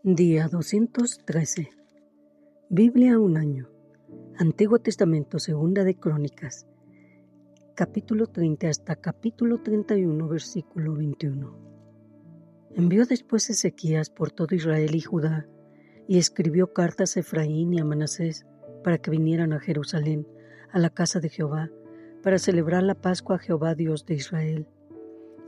Día 213. Biblia un año. Antiguo Testamento, Segunda de Crónicas, capítulo 30 hasta capítulo 31, versículo 21. Envió después Ezequías por todo Israel y Judá, y escribió cartas a Efraín y a Manasés para que vinieran a Jerusalén, a la casa de Jehová, para celebrar la Pascua a Jehová Dios de Israel.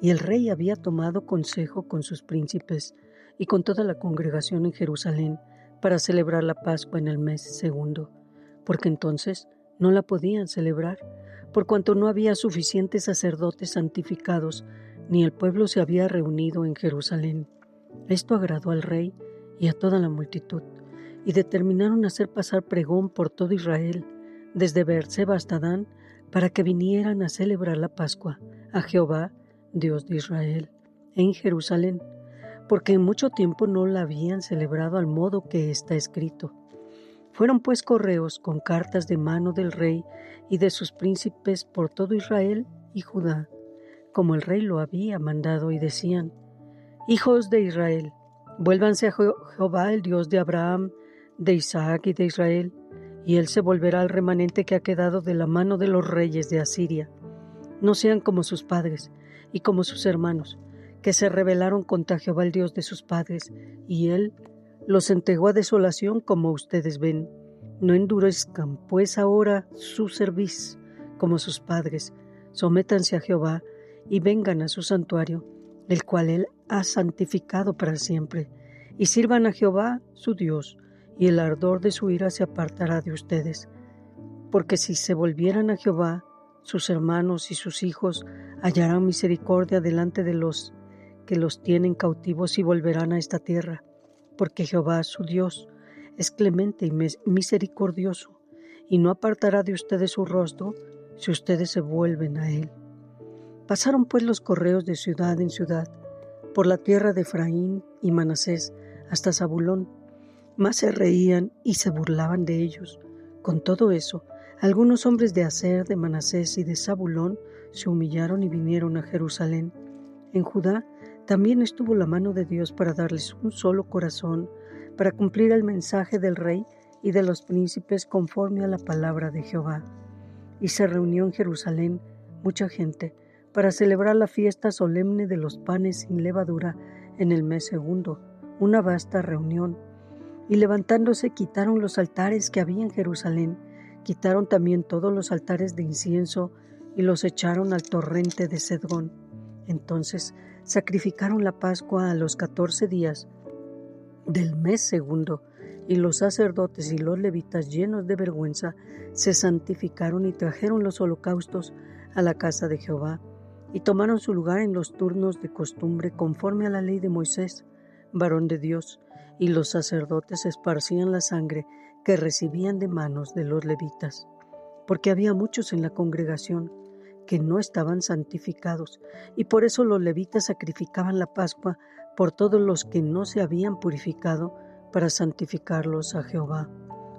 Y el rey había tomado consejo con sus príncipes y con toda la congregación en Jerusalén para celebrar la Pascua en el mes segundo, porque entonces no la podían celebrar, por cuanto no había suficientes sacerdotes santificados, ni el pueblo se había reunido en Jerusalén. Esto agradó al rey y a toda la multitud, y determinaron hacer pasar pregón por todo Israel, desde Beerseba hasta Dan, para que vinieran a celebrar la Pascua a Jehová, Dios de Israel, en Jerusalén, porque en mucho tiempo no la habían celebrado al modo que está escrito. Fueron pues correos con cartas de mano del rey y de sus príncipes por todo Israel y Judá, como el rey lo había mandado, y decían: Hijos de Israel, vuélvanse a Jehová, el Dios de Abraham, de Isaac y de Israel, y él se volverá al remanente que ha quedado de la mano de los reyes de Asiria. No sean como sus padres y como sus hermanos, que se rebelaron contra Jehová, el Dios de sus padres, y él los entregó a desolación, como ustedes ven. No endurezcan pues ahora su cerviz como sus padres. Sométanse a Jehová y vengan a su santuario, el cual él ha santificado para siempre, y sirvan a Jehová su Dios, y el ardor de su ira se apartará de ustedes. Porque si se volvieran a Jehová, sus hermanos y sus hijos hallarán misericordia delante de los que los tienen cautivos, y volverán a esta tierra, porque Jehová su Dios es clemente y misericordioso, y no apartará de ustedes su rostro si ustedes se vuelven a él. Pasaron pues los correos de ciudad en ciudad, por la tierra de Efraín y Manasés hasta Zabulón, mas se reían y se burlaban de ellos. Con todo eso, algunos hombres de Aser, de Manasés y de Zabulón se humillaron y vinieron a Jerusalén. En Judá también estuvo la mano de Dios para darles un solo corazón, para cumplir el mensaje del rey y de los príncipes conforme a la palabra de Jehová. Y se reunió en Jerusalén mucha gente para celebrar la fiesta solemne de los panes sin levadura en el mes segundo, una vasta reunión. Y levantándose quitaron los altares que había en Jerusalén, quitaron también todos los altares de incienso y los echaron al torrente de Cedrón. Entonces sacrificaron la Pascua a los 14 días del mes segundo, y los sacerdotes y los levitas, llenos de vergüenza, se santificaron y trajeron los holocaustos a la casa de Jehová, y tomaron su lugar en los turnos de costumbre conforme a la ley de Moisés, varón de Dios, y los sacerdotes esparcían la sangre que recibían de manos de los levitas, porque había muchos en la congregación que no estaban santificados, y por eso los levitas sacrificaban la Pascua por todos los que no se habían purificado, para santificarlos a Jehová.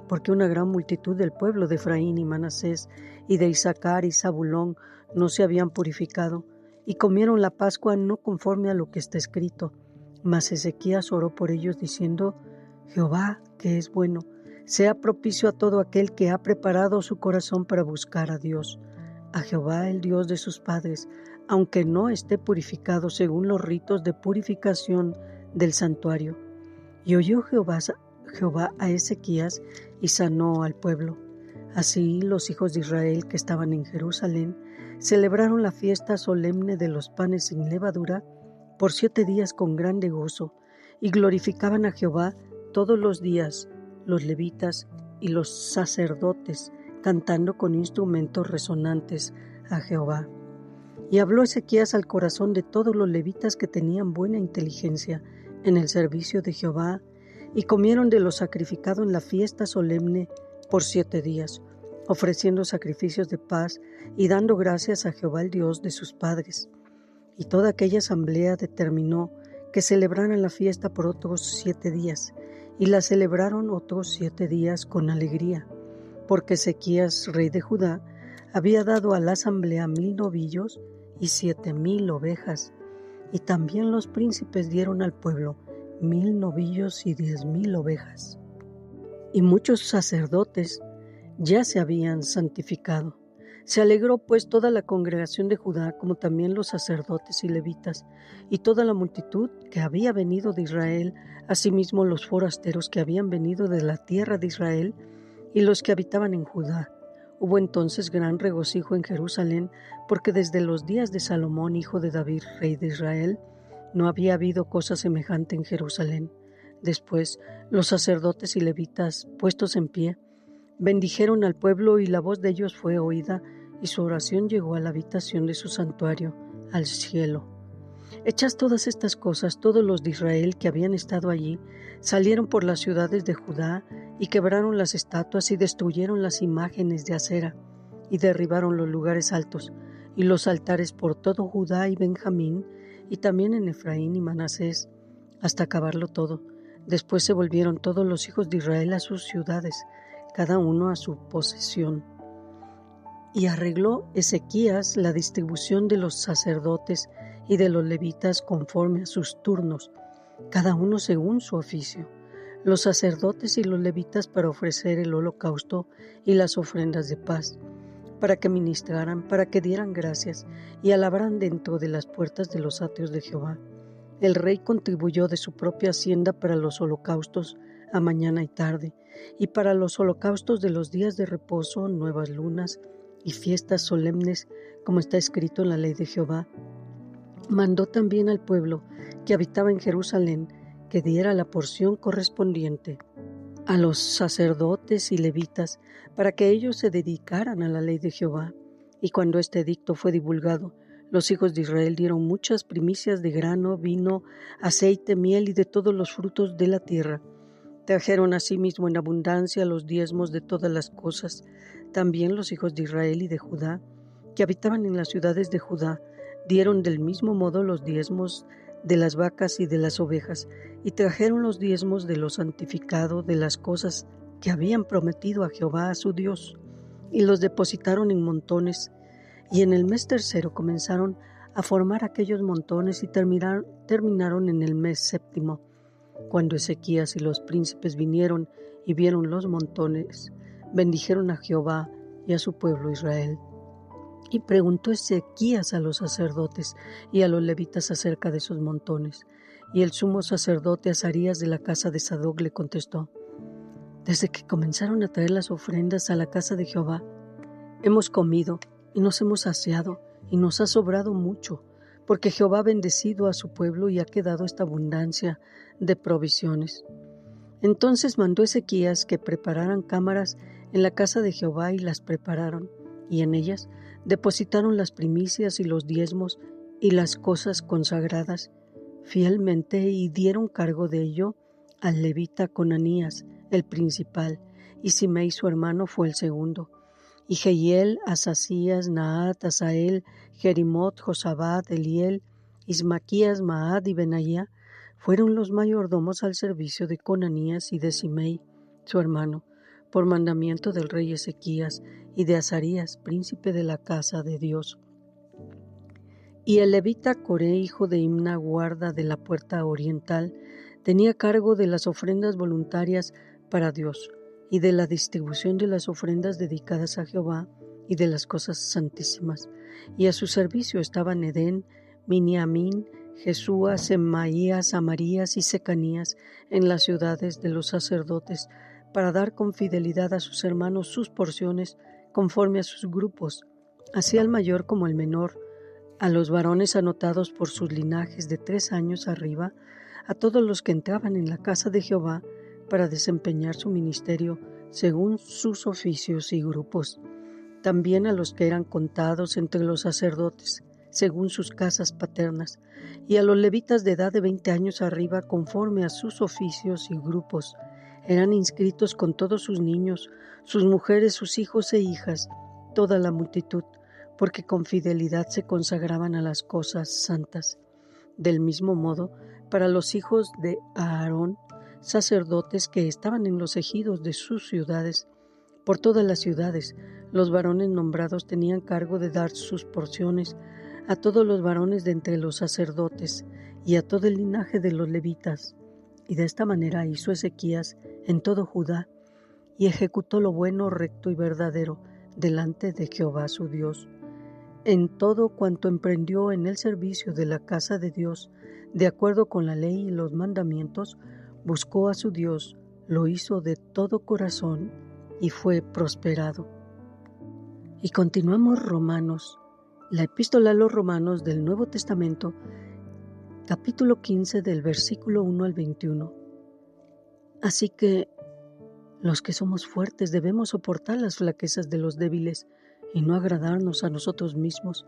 Porque una gran multitud del pueblo de Efraín y Manasés y de Isaacar y Zabulón no se habían purificado, y comieron la Pascua no conforme a lo que está escrito. Mas Ezequías oró por ellos diciendo: Jehová, que es bueno, sea propicio a todo aquel que ha preparado su corazón para buscar a Dios, a Jehová el Dios de sus padres, aunque no esté purificado según los ritos de purificación del santuario. Y oyó Jehová a Ezequías y sanó al pueblo. Así los hijos de Israel que estaban en Jerusalén celebraron la fiesta solemne de los panes sin levadura por 7 días con grande gozo, y glorificaban a Jehová todos los días, los levitas y los sacerdotes, cantando con instrumentos resonantes a Jehová. Y habló Ezequías al corazón de todos los levitas que tenían buena inteligencia en el servicio de Jehová, y comieron de lo sacrificado en la fiesta solemne por 7 días, ofreciendo sacrificios de paz y dando gracias a Jehová el Dios de sus padres. Y toda aquella asamblea determinó que celebraran la fiesta por otros 7 días, y la celebraron otros 7 días con alegría, porque Ezequías, rey de Judá, había dado a la asamblea 1000 novillos y 7000 ovejas, y también los príncipes dieron al pueblo 1000 novillos y 10,000 ovejas. Y muchos sacerdotes ya se habían santificado. Se alegró pues toda la congregación de Judá, como también los sacerdotes y levitas, y toda la multitud que había venido de Israel, asimismo los forasteros que habían venido de la tierra de Israel, y los que habitaban en Judá. Hubo entonces gran regocijo en Jerusalén, porque desde los días de Salomón, hijo de David, rey de Israel, no había habido cosa semejante en Jerusalén. Después, los sacerdotes y levitas, puestos en pie, bendijeron al pueblo, y la voz de ellos fue oída, y su oración llegó a la habitación de su santuario, al cielo. Hechas todas estas cosas, todos los de Israel que habían estado allí salieron por las ciudades de Judá y quebraron las estatuas y destruyeron las imágenes de acera y derribaron los lugares altos y los altares por todo Judá y Benjamín y también en Efraín y Manasés, hasta acabarlo todo. Después se volvieron todos los hijos de Israel a sus ciudades, cada uno a su posesión. Y arregló Ezequías la distribución de los sacerdotes y de los levitas conforme a sus turnos, cada uno según su oficio. Los sacerdotes y los levitas para ofrecer el holocausto y las ofrendas de paz, para que ministraran, para que dieran gracias y alabaran dentro de las puertas de los atrios de Jehová. El rey contribuyó de su propia hacienda para los holocaustos a mañana y tarde, y para los holocaustos de los días de reposo, nuevas lunas y fiestas solemnes, como está escrito en la ley de Jehová. Mandó también al pueblo que habitaba en Jerusalén que diera la porción correspondiente a los sacerdotes y levitas, para que ellos se dedicaran a la ley de Jehová. Y cuando este edicto fue divulgado, los hijos de Israel dieron muchas primicias de grano, vino, aceite, miel y de todos los frutos de la tierra. Trajeron asimismo en abundancia los diezmos de todas las cosas. También los hijos de Israel y de Judá, que habitaban en las ciudades de Judá, dieron del mismo modo los diezmos de las vacas y de las ovejas, y trajeron los diezmos de lo santificado de las cosas que habían prometido a Jehová a su Dios, y los depositaron en montones. Y en el mes tercero comenzaron a formar aquellos montones y terminaron en el mes séptimo. Cuando Ezequías y los príncipes vinieron y vieron los montones, bendijeron a Jehová y a su pueblo Israel. Y preguntó Ezequías a los sacerdotes y a los levitas acerca de esos montones. Y el sumo sacerdote Azarías de la casa de Sadoc le contestó: desde que comenzaron a traer las ofrendas a la casa de Jehová, hemos comido y nos hemos saciado y nos ha sobrado mucho, porque Jehová ha bendecido a su pueblo y ha quedado esta abundancia de provisiones. Entonces mandó Ezequías que prepararan cámaras en la casa de Jehová, y las prepararon, y en ellas depositaron las primicias y los diezmos y las cosas consagradas fielmente, y dieron cargo de ello al levita Conanías, el principal, y Simei su hermano fue el segundo. Y Jehiel, Asasías, Naat, Asael, Jerimot, Josabad, Eliel, Ismaquías, Maad y Benaía fueron los mayordomos al servicio de Conanías y de Simei, su hermano, por mandamiento del rey Ezequías y de Azarías, príncipe de la casa de Dios. Y el levita Coré, hijo de Imna, guarda de la puerta oriental, tenía cargo de las ofrendas voluntarias para Dios, y de la distribución de las ofrendas dedicadas a Jehová y de las cosas santísimas. Y a su servicio estaban Edén, Miniamín, Jesúa, Semaías, Amarías y Secanías en las ciudades de los sacerdotes, para dar con fidelidad a sus hermanos sus porciones conforme a sus grupos, así al mayor como al menor, a los varones anotados por sus linajes de 3 años arriba, a todos los que entraban en la casa de Jehová para desempeñar su ministerio según sus oficios y grupos. También a los que eran contados entre los sacerdotes, según sus casas paternas, y a los levitas de edad de 20 años arriba, conforme a sus oficios y grupos. Eran inscritos con todos sus niños, sus mujeres, sus hijos e hijas, toda la multitud, porque con fidelidad se consagraban a las cosas santas. Del mismo modo, para los hijos de Aarón, sacerdotes que estaban en los ejidos de sus ciudades, por todas las ciudades, los varones nombrados tenían cargo de dar sus porciones a todos los varones de entre los sacerdotes y a todo el linaje de los levitas, Y de esta manera hizo Ezequías en todo Judá, y ejecutó lo bueno, recto y verdadero delante de Jehová su Dios. En todo cuanto emprendió en el servicio de la casa de Dios, de acuerdo con la ley y los mandamientos, buscó a su Dios, lo hizo de todo corazón y fue prosperado. Y continuamos Romanos, la epístola a los Romanos del Nuevo Testamento, capítulo 15 del versículo 1 al 21. Así que los que somos fuertes debemos soportar las flaquezas de los débiles y no agradarnos a nosotros mismos.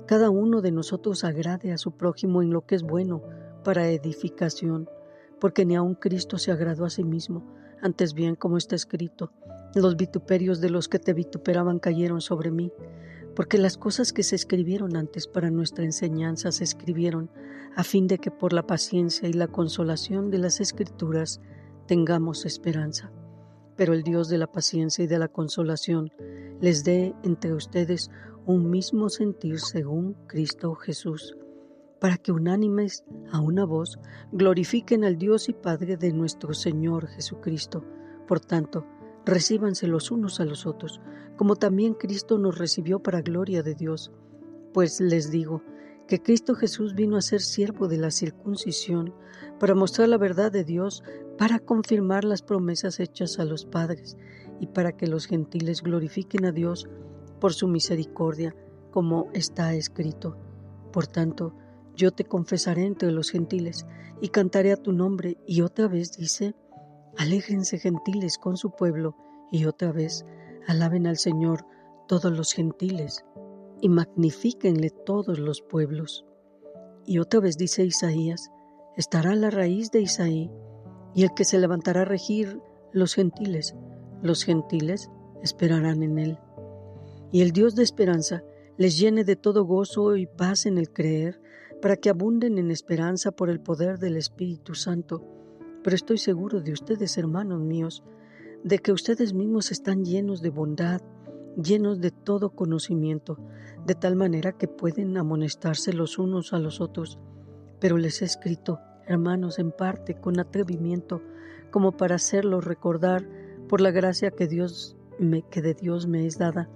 Cada uno de nosotros agrade a su prójimo en lo que es bueno para edificación, porque ni aun Cristo se agradó a sí mismo. Antes bien, como está escrito, los vituperios de los que te vituperaban cayeron sobre mí, porque las cosas que se escribieron antes para nuestra enseñanza se escribieron a fin de que por la paciencia y la consolación de las Escrituras tengamos esperanza. Pero el Dios de la paciencia y de la consolación les dé entre ustedes un mismo sentir según Cristo Jesús, para que unánimes a una voz glorifiquen al Dios y Padre de nuestro Señor Jesucristo. Por tanto, recíbanse los unos a los otros, como también Cristo nos recibió para gloria de Dios. Pues les digo que Cristo Jesús vino a ser siervo de la circuncisión, para mostrar la verdad de Dios, para confirmar las promesas hechas a los padres, y para que los gentiles glorifiquen a Dios por su misericordia, como está escrito. Por tanto, yo te confesaré entre los gentiles, y cantaré a tu nombre. Y otra vez dice, alégrense gentiles con su pueblo, y otra vez, alaben al Señor todos los gentiles, y magnifíquenle todos los pueblos. Y otra vez dice Isaías, estará la raíz de Isaí, y el que se levantará a regir los gentiles esperarán en él. Y el Dios de esperanza les llene de todo gozo y paz en el creer, para que abunden en esperanza por el poder del Espíritu Santo. Pero estoy seguro de ustedes, hermanos míos, de que ustedes mismos están llenos de bondad, llenos de todo conocimiento, de tal manera que pueden amonestarse los unos a los otros. Pero les he escrito, hermanos, en parte con atrevimiento, como para hacerlos recordar por la gracia que de Dios me es dada,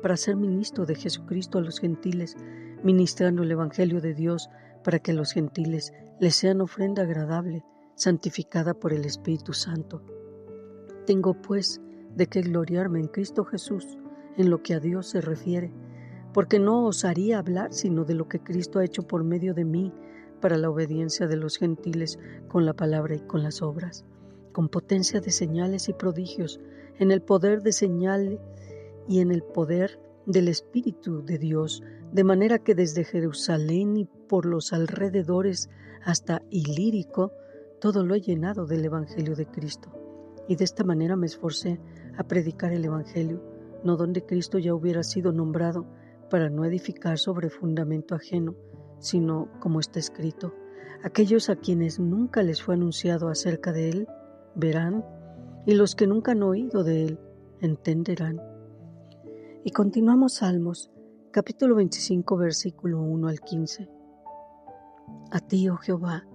para ser ministro de Jesucristo a los gentiles, ministrando el Evangelio de Dios, para que los gentiles les sean ofrenda agradable, santificada por el Espíritu Santo. Tengo pues de qué gloriarme en Cristo Jesús en lo que a Dios se refiere, porque no osaría hablar sino de lo que Cristo ha hecho por medio de mí para la obediencia de los gentiles con la palabra y con las obras, con potencia de señales y prodigios, en el poder de señal y en el poder del Espíritu de Dios, de manera que desde Jerusalén y por los alrededores hasta Ilírico, todo lo he llenado del Evangelio de Cristo. Y de esta manera me esforcé a predicar el Evangelio, no donde Cristo ya hubiera sido nombrado, para no edificar sobre fundamento ajeno, sino como está escrito, aquellos a quienes nunca les fue anunciado acerca de Él, verán, y los que nunca han oído de Él, entenderán. Y continuamos Salmos, capítulo 25, versículo 1 al 15. A ti, oh Jehová,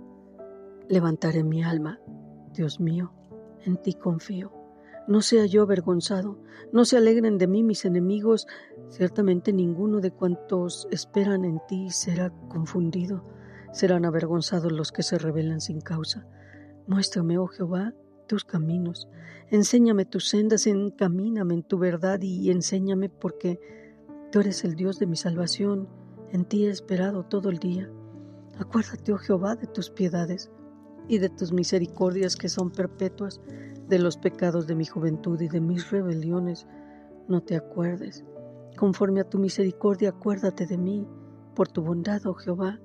levantaré mi alma, Dios mío, en ti confío. No sea yo avergonzado, no se alegren de mí mis enemigos, ciertamente ninguno de cuantos esperan en ti será confundido, serán avergonzados los que se rebelan sin causa. Muéstrame, oh Jehová, tus caminos, enséñame tus sendas, encamíname en tu verdad y enséñame, porque tú eres el Dios de mi salvación, en ti he esperado todo el día. Acuérdate, oh Jehová, de tus piedades y de tus misericordias que son perpetuas. De los pecados de mi juventud y de mis rebeliones no te acuerdes. Conforme a tu misericordia acuérdate de mí, por tu bondad, oh Jehová.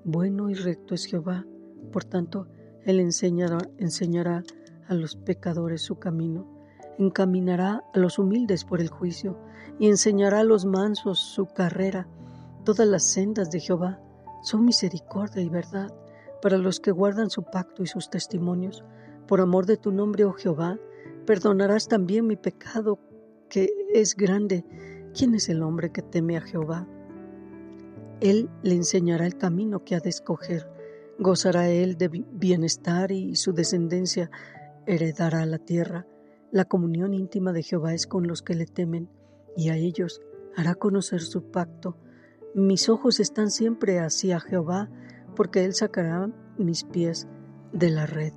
Bueno y recto es Jehová, por tanto Él enseñará a los pecadores su camino, encaminará a los humildes por el juicio y enseñará a los mansos su carrera. Todas las sendas de Jehová son misericordia y verdad para los que guardan su pacto y sus testimonios. Por amor de tu nombre, oh Jehová, perdonarás también mi pecado, que es grande. ¿Quién es el hombre que teme a Jehová? Él le enseñará el camino que ha de escoger. Gozará él de bienestar y su descendencia heredará la tierra. La comunión íntima de Jehová es con los que le temen, y a ellos hará conocer su pacto. Mis ojos están siempre hacia Jehová, porque él sacará mis pies de la red.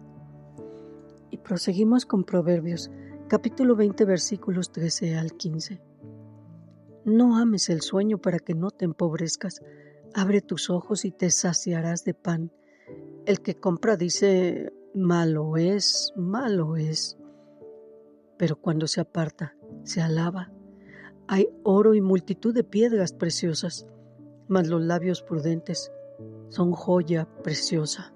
Y proseguimos con Proverbios, capítulo 20, versículos 13 al 15. No ames el sueño para que no te empobrezcas. Abre tus ojos y te saciarás de pan. El que compra dice, malo es, pero cuando se aparta, se alaba. Hay oro y multitud de piedras preciosas, mas los labios prudentes son joya preciosa.